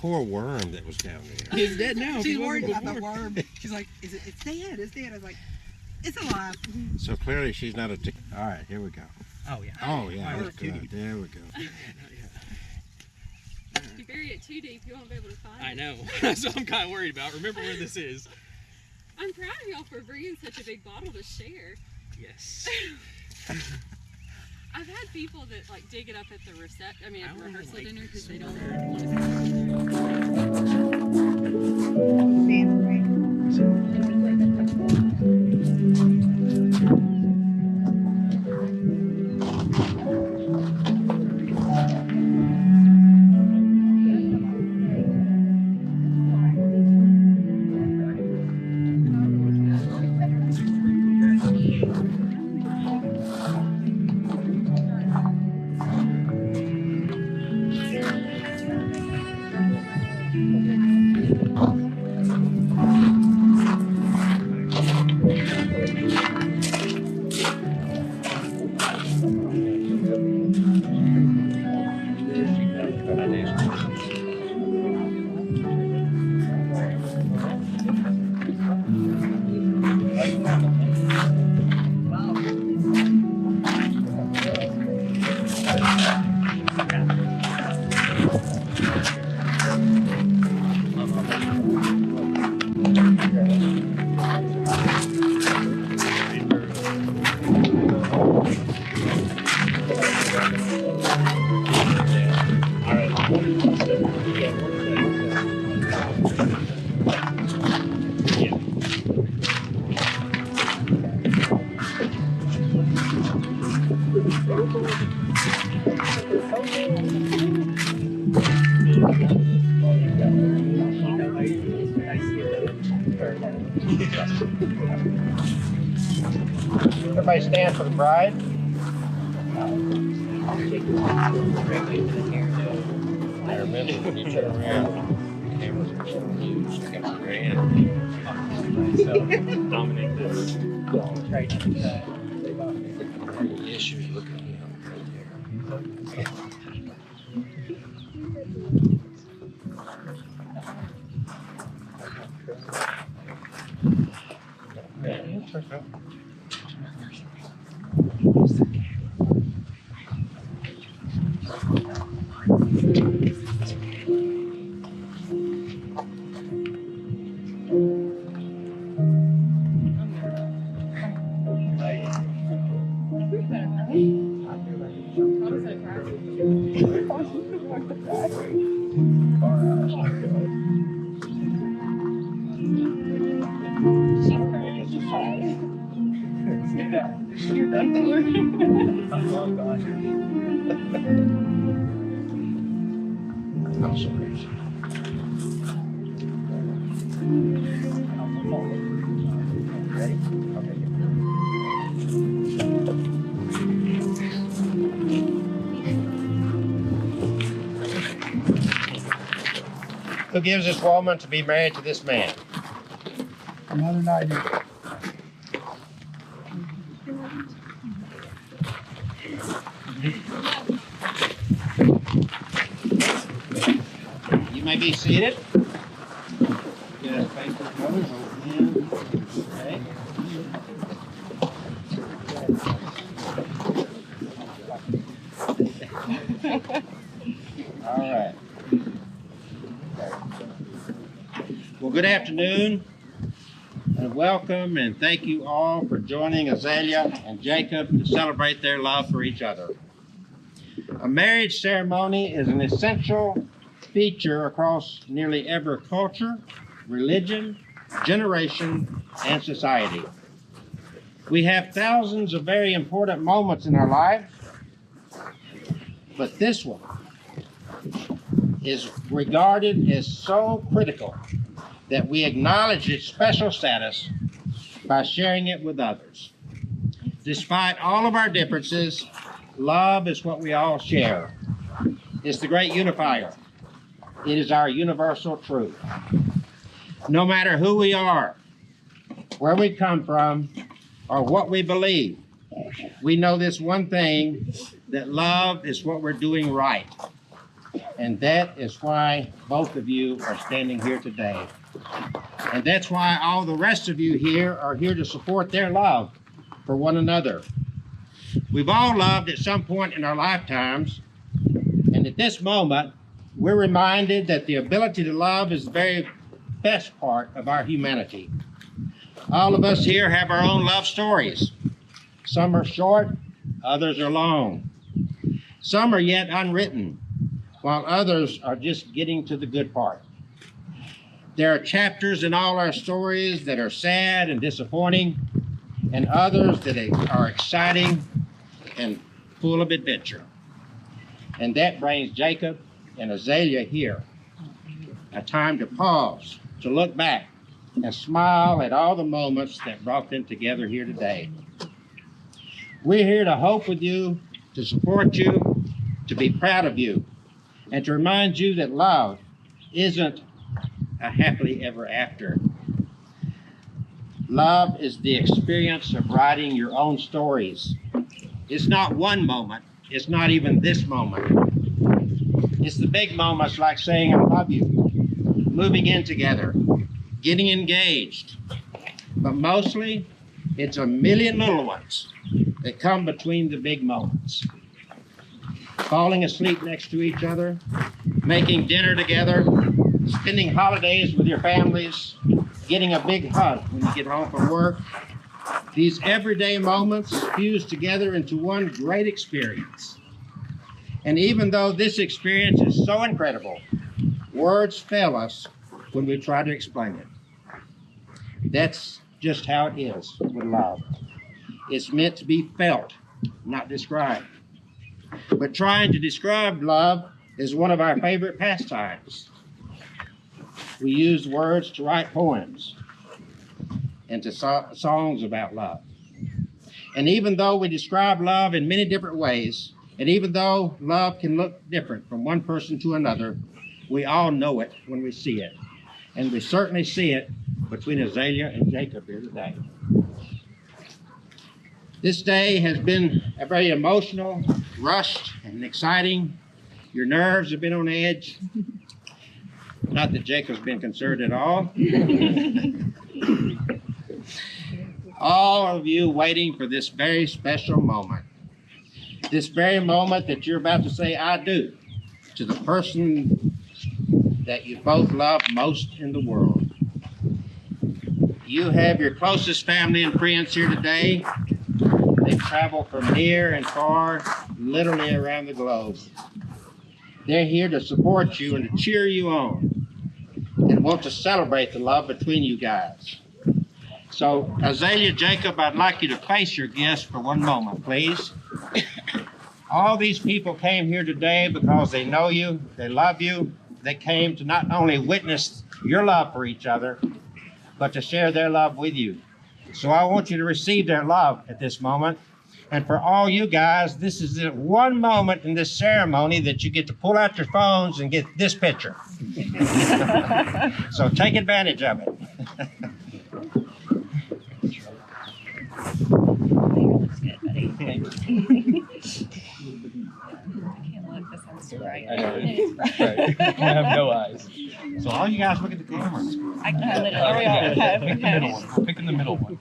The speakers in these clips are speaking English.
poor worm that was down there. He's dead now. She's worried about the worm. She's like, it's dead, it's dead. I was like, it's alive. So clearly she's not a tick. All right, here we go. Oh, yeah. Oh, yeah, Oh, that's good. There we go. If you bury it too deep, you won't be able to find it. I know. That's what I'm kind of worried about. Remember where this is. I'm proud of y'all for bringing such a big bottle to share. Yes. I've had people that like dig it up at the rehearsal dinner because they don't Everybody stand for the bride. I remember when you turn around, the cameras are so huge, they got your hand. Dominate this. Yes, you're looking at him right there. I'm sorry. Who gives this woman to be married to this man? Another night. You may be seated. Get a paper pose over him. Okay. All right. Well, good afternoon and welcome, and thank you all for joining Azalea and Jacob to celebrate their love for each other. A marriage ceremony is an essential feature across nearly every culture, religion, generation, and society. We have thousands of very important moments in our lives, but this one is regarded as so critical that we acknowledge its special status by sharing it with others. Despite all of our differences, love is what we all share. It's the great unifier. It is our universal truth. No matter who we are, where we come from, or what we believe, we know this one thing, that love is what we're doing right. And that is why both of you are standing here today. And that's why all the rest of you here are here to support their love for one another. We've all loved at some point in our lifetimes, and at this moment, we're reminded that the ability to love is the very best part of our humanity. All of us here have our own love stories. Some are short, others are long. Some are yet unwritten, while others are just getting to the good part. There are chapters in all our stories that are sad and disappointing, and others that are exciting and full of adventure. And that brings Jacob and Azalea here, a time to pause, to look back, and smile at all the moments that brought them together here today. We're here to hope with you, to support you, to be proud of you, and to remind you that love isn't a happily ever after. Love is the experience of writing your own stories. It's not one moment. It's not even this moment. It's the big moments like saying, I love you, moving in together, getting engaged. But mostly, it's a million little ones that come between the big moments. Falling asleep next to each other, making dinner together, spending holidays with your families, getting a big hug when you get home from work. These everyday moments fuse together into one great experience. And even though this experience is so incredible, words fail us when we try to explain it. That's just how it is with love. It's meant to be felt, not described. But trying to describe love is one of our favorite pastimes. We use words to write poems and to songs about love. And even though we describe love in many different ways, and even though love can look different from one person to another, we all know it when we see it. And we certainly see it between Azalea and Jacob here today. This day has been a very emotional, rushed, and exciting. Your nerves have been on edge. Not that Jacob's been concerned at all. All of you waiting for this very special moment. This very moment that you're about to say, I do, to the person that you both love most in the world. You have your closest family and friends here today. They travel from near and far, literally around the globe. They're here to support you and to cheer you on and want to celebrate the love between you guys. So, Azalea, Jacob, I'd like you to face your guests for one moment, please. All these people came here today because they know you, they love you. They came to not only witness your love for each other, but to share their love with you. So I want you to receive their love at this moment. And for all you guys, this is the one moment in this ceremony that you get to pull out your phones and get this picture. So take advantage of it. Looks good, buddy. I can't look, this one's too bright. I know. Right. I have no eyes. So all you guys look at the cameras. I literally, Pick the middle one. We're picking the middle one.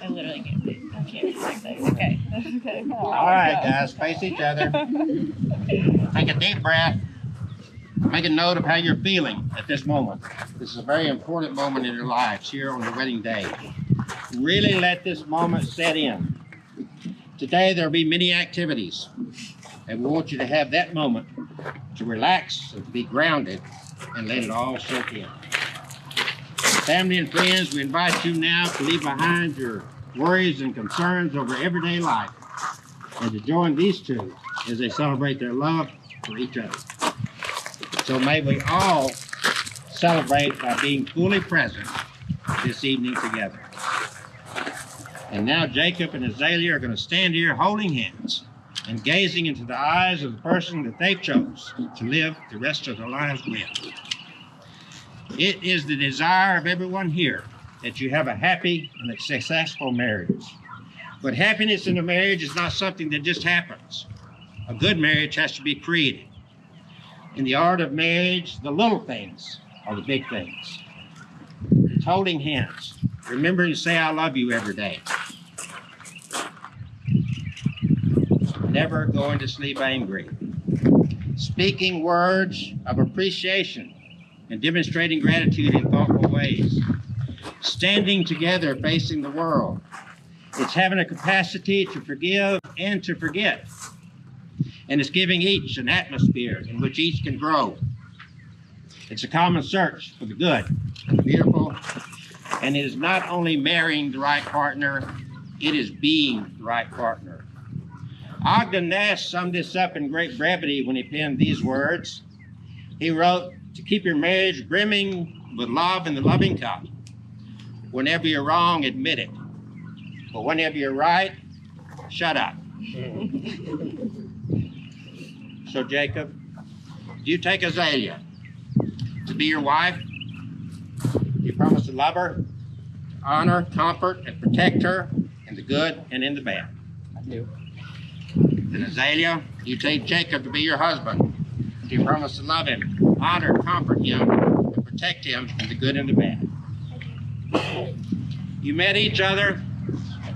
I literally can't see things. Okay. Okay. All right, guys, face each other. Take a deep breath. Make a note of how you're feeling at this moment. This is a very important moment in your lives here on your wedding day. Really let this moment set in. Today there'll be many activities, and we want you to have that moment to relax and to be grounded and let it all soak in. Family and friends, we invite you now to leave behind your worries and concerns over everyday life and to join these two as they celebrate their love for each other. So may we all celebrate by being fully present this evening together. And now Jacob and Azalea are going to stand here holding hands and gazing into the eyes of the person that they chose to live the rest of their lives with. It is the desire of everyone here that you have a happy and a successful marriage. But happiness in a marriage is not something that just happens. A good marriage has to be created. In the art of marriage, the little things are the big things. It's holding hands, remembering to say I love you every day. Never going to sleep angry. Speaking words of appreciation and demonstrating gratitude in thoughtful ways. Standing together facing the world. It's having a capacity to forgive and to forget. And it's giving each an atmosphere in which each can grow. It's a common search for the good and the beautiful. And it is not only marrying the right partner, it is being the right partner. Ogden Nash summed this up in great brevity when he penned these words. He wrote, to keep your marriage brimming with love in the loving cup. Whenever you're wrong, admit it. But whenever you're right, shut up. So Jacob, do you take Azalea to be your wife? Do you promise to love her, honor, comfort, and protect her in the good and in the bad? I do. And Azalea, do you take Jacob to be your husband? Do you promise to love him, honor, comfort him, and protect him in the good and the bad? You met each other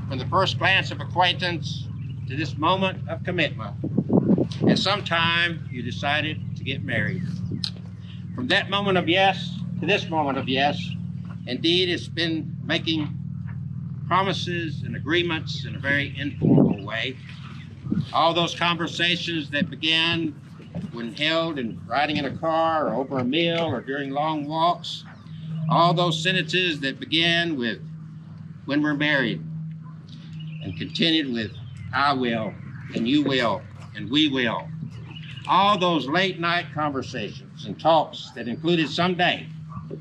from the first glance of acquaintance to this moment of commitment. And sometime you decided to get married. From that moment of yes to this moment of yes, indeed it's been making promises and agreements in a very informal way. All those conversations that began when held and riding in a car or over a meal or during long walks, all those sentences that began with when we're married and continued with I will and you will and we will. All those late night conversations and talks that included someday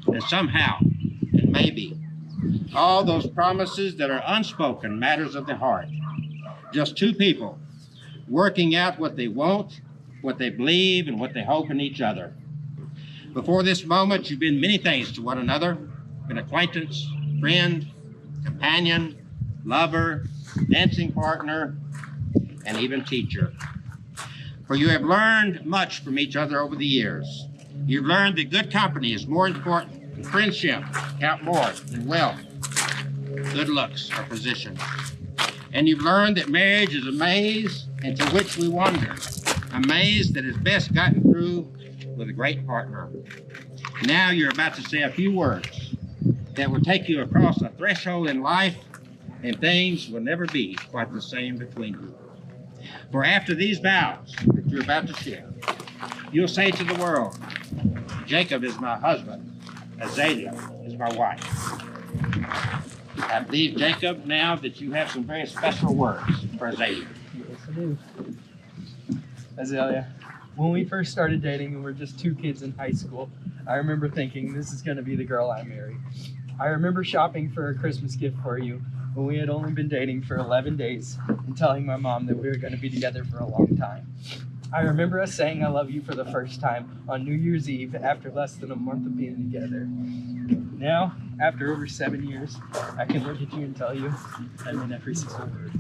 and somehow and maybe. All those promises that are unspoken matters of the heart. Just two people working out what they want, what they believe, and what they hope in each other. Before this moment, you've been many things to one another, been acquaintance, friend, companion, lover, dancing partner, and even teacher. For you have learned much from each other over the years. You've learned that good company is more important than friendship, count more than wealth, good looks, or position. And you've learned that marriage is a maze into which we wander, a maze that is best gotten through with a great partner. Now you're about to say a few words that will take you across a threshold in life, and things will never be quite the same between you. For after these vows that you're about to share, you'll say to the world, Jacob is my husband, Azalea is my wife. I believe, Jacob, now that you have some very special words for Azalea. Yes, I do. Azalea, when we first started dating and we were just two kids in high school, I remember thinking this is going to be the girl I marry. I remember shopping for a Christmas gift for you when we had only been dating for 11 days and telling my mom that we were going to be together for a long time. I remember us saying I love you for the first time on New Year's Eve after less than a month of being together. Now, after over 7 years, I can look at you and tell you I mean every single word.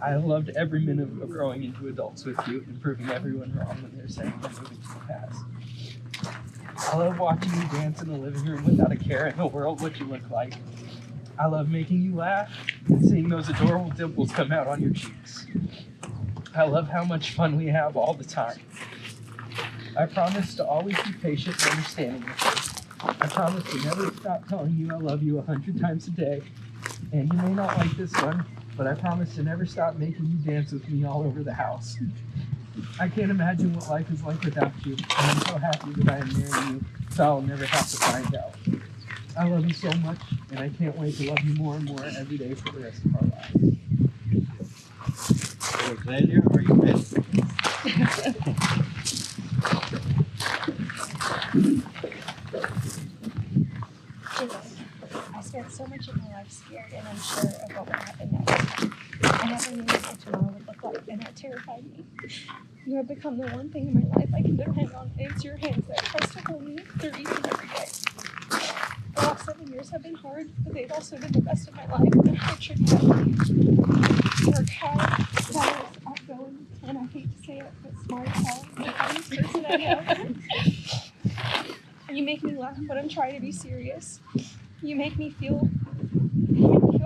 I have loved every minute of growing into adults with you and proving everyone wrong when they're saying they're moving to the past. I love watching you dance in the living room without a care in the world what you look like. I love making you laugh and seeing those adorable dimples come out on your cheeks. I love how much fun we have all the time. I promise to always be patient and understanding with you. I promise to never stop telling you I love you 100 times a day. And you may not like this one, but I promise to never stop making you dance with me all over the house. I can't imagine what life is like without you, and I'm so happy that I am marrying you, so I'll never have to find out. I love you so much, and I can't wait to love you more and more every day for the rest of our lives. So, Azalea, are you ready? I spent so much of my life scared and unsure of what would happen next. I never knew what tomorrow would look like, and that terrified me. You have become the one thing in my life I can depend on, and it's your hands that trust to hold me through each and every day. The last 7 years have been hard, but they've also been the best of my life, and I attribute that to you. You're kind, generous, outgoing, and I hate to say it, but smart, know. You make me laugh when I'm trying to be serious. You make me feel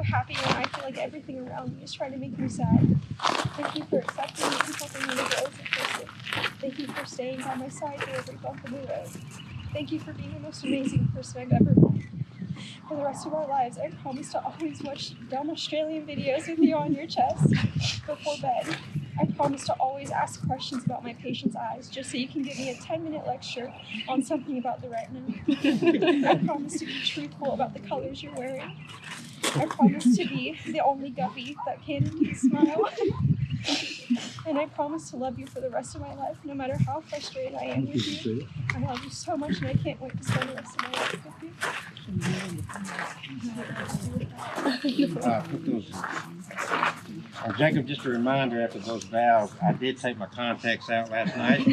happy when I feel like everything around me is trying to make me sad. Thank you for accepting me and helping me to grow as a person. Thank you for staying by my side through every bump in the road. Thank you for being the most amazing person I've ever met. For the rest of our lives, I promise to always watch dumb Australian videos with you on your chest before bed. I promise to always ask questions about my patient's eyes just so you can give me a 10-minute lecture on something about the retina. I promise to be truthful about the colors you're wearing. I promise to be the only guppy that can indeed smile. And I promise to love you for the rest of my life, no matter how frustrated I am with you. I love you so much and I can't wait to spend the rest of my life with you. Put those. Jacob, just a reminder after those vows, I did take my contacts out last night.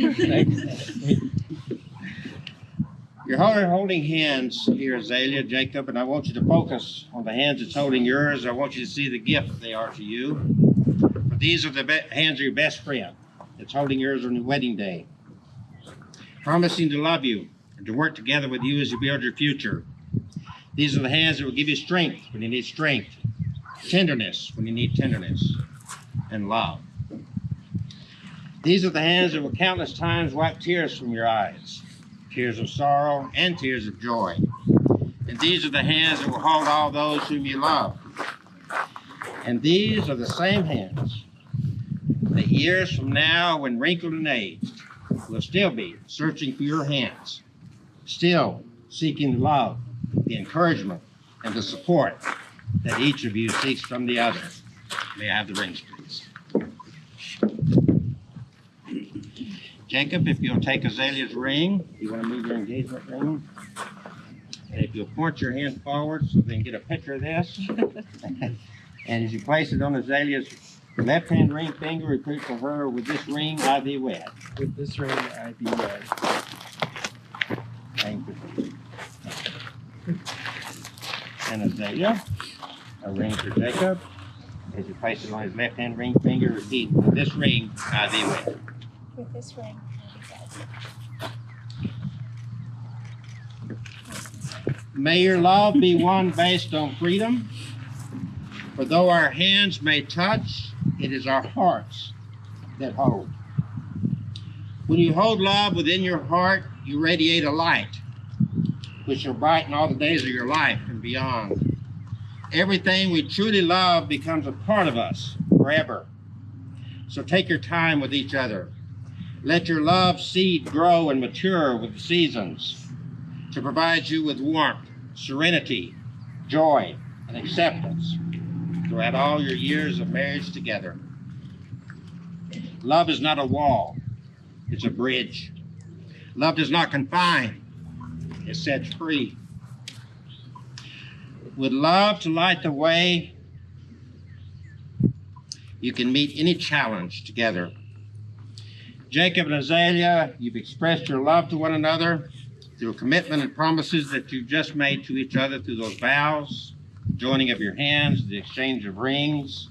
You're holding hands here, Azalea, Jacob, and I want you to focus on the hands that's holding yours. I want you to see the gift they are to you. But these are the hands of your best friend that's holding yours on your wedding day, promising to love you and to work together with you as you build your future. These are the hands that will give you strength when you need strength, tenderness when you need tenderness, and love. These are the hands that will countless times wipe tears from your eyes, tears of sorrow and tears of joy. And these are the hands that will hold all those whom you love. And these are the same hands that years from now, when wrinkled and aged, will still be searching for your hands, still seeking love, the encouragement, and the support that each of you seeks from the other. May I have the rings, please? Jacob, if you'll take Azalea's ring, you want to move your engagement ring? And if you'll point your hand forward so they can get a picture of this. And as you place it on Azalea's left-hand ring finger, repeat for her, with this ring I thee wed. With this ring, I be wed. Thank you. And Azalea, a ring for Jacob. As you place it on his left-hand ring finger, repeat, with this ring I thee wed. With this ring, I be wed. May your love be one based on freedom. For though our hands may touch, it is our hearts that hold. When you hold love within your heart, you radiate a light, which will brighten all the days of your life and beyond. Everything we truly love becomes a part of us forever. So take your time with each other. Let your love seed grow and mature with the seasons to provide you with warmth, serenity, joy, and acceptance throughout all your years of marriage together. Love is not a wall, it's a bridge. Love does not confine, it sets free. With love to light the way, you can meet any challenge together. Jacob and Azalea, you've expressed your love to one another through commitment and promises that you've just made to each other through those vows, joining of your hands, the exchange of rings.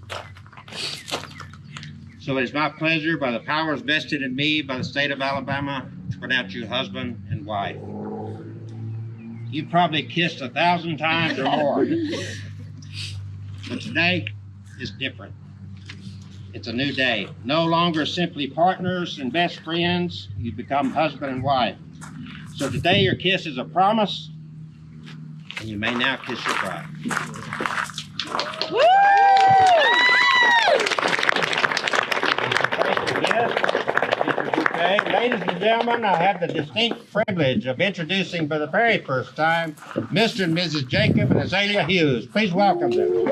So it is my pleasure, by the powers vested in me by the state of Alabama, to pronounce you husband and wife. You've probably kissed 1,000 times or more. But today is different. It's a new day. No longer simply partners and best friends, you become husband and wife. So today your kiss is a promise, and you may now kiss your bride. Ladies and gentlemen, I have the distinct privilege of introducing for the very first time Mr. and Mrs. Jacob and Azalea Hughes. Please welcome them.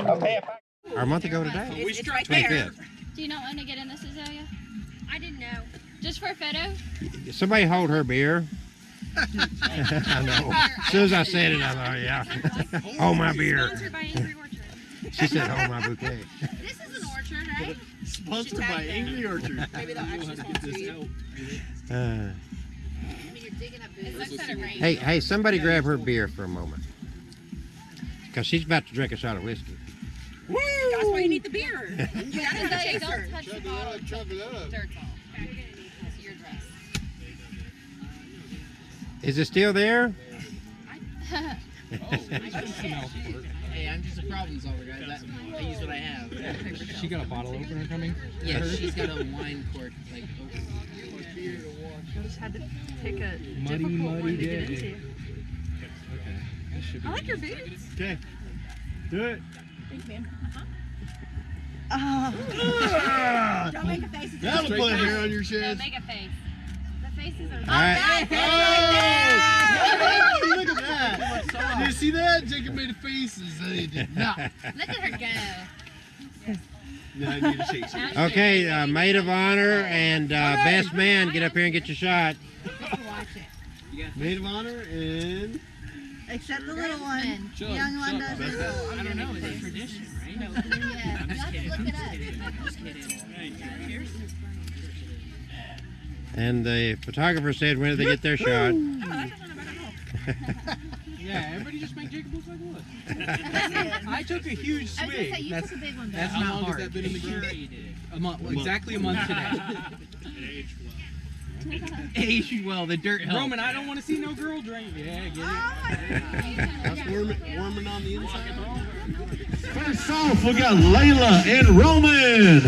Okay, our month ago today. It's right there. 25th. Do you not want to get in this, Azalea? I didn't know. Just for a photo? Somebody hold her beer. I know. As soon as I said it, I thought, yeah. Hold my beer. Sponsored by Angry Orchard. She said, hold my bouquet. This is an orchard, right? Sponsored by Angry Orchard. Maybe they'll actually sponsor you. It looks kind of rain. Hey, somebody grab her beer for a moment. Because she's about to drink a shot of whiskey. That's why you need the beer. You gotta have a Azalea, chaser. don't touch the bottle. Chug it up. Dirt's all. You're gonna need this. Your dress. Is it still there? Hey, I'm just a problem solver, guys. I use what I have. She got a bottle opener coming? Yeah, she's got a wine cork like opener. I just had to pick a Muddy, difficult muddy one to get day. into. Okay. That should be I like your boots. Okay. Do it. Thanks, man. Don't make a face. That'll put hair on your No, chest. make a face. The faces are. All right. Oh! Look at that. Did you see that? Jacob made a face and said he did not. Look at her go. No, I need a shake. Okay, maid of honor and best man, get up here and get your shot. Maid of honor and Except the little one. Chug, The young one chug. doesn't. I don't know. It's a tradition, right? Yeah. I'm just kidding. Look it up. I'm just kidding. And the photographer said, when did they get their shot? Yeah, everybody just make Jacob look like what? I took a huge I was gonna say, swig. you That's, took a big one. that's How not long has hard. that been in the ground? A month, exactly a month today. Aged well. The dirt helped. Roman, I don't want to see no girl drink. Yeah, get it. that's warming on the inside. First off, we got Layla and Roman.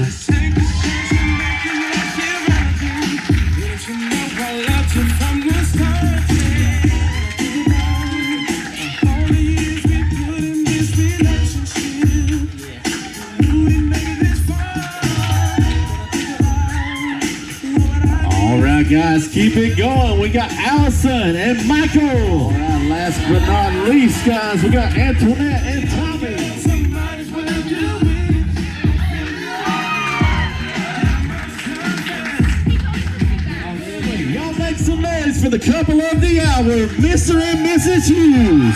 All right, guys, keep it going. We got Allison and Michael. All right, last but not least, guys, we got Antoinette and Tommy. Y'all make some noise for the couple of the hour, Mr. and Mrs. Hughes.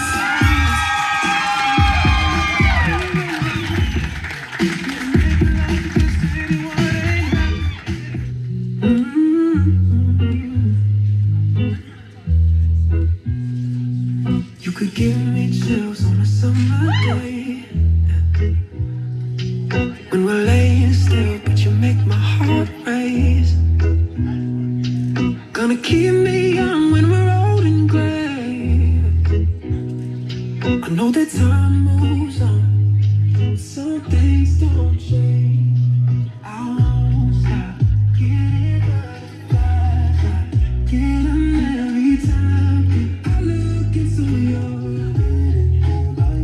You could give me chills on a summer day when we're laying still, but you make my heart race. Gonna keep me young when we're old and gray. I know that time moves on, some things don't change. I won't stop getting butterflies, get 'em every time I look into your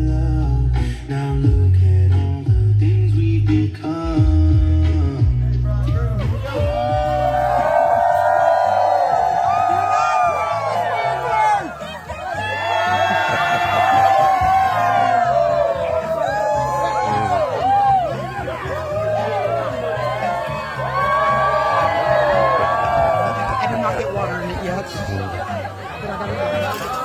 love. Now look at all the things we've become. I did not get water in it yet. But I gotta go.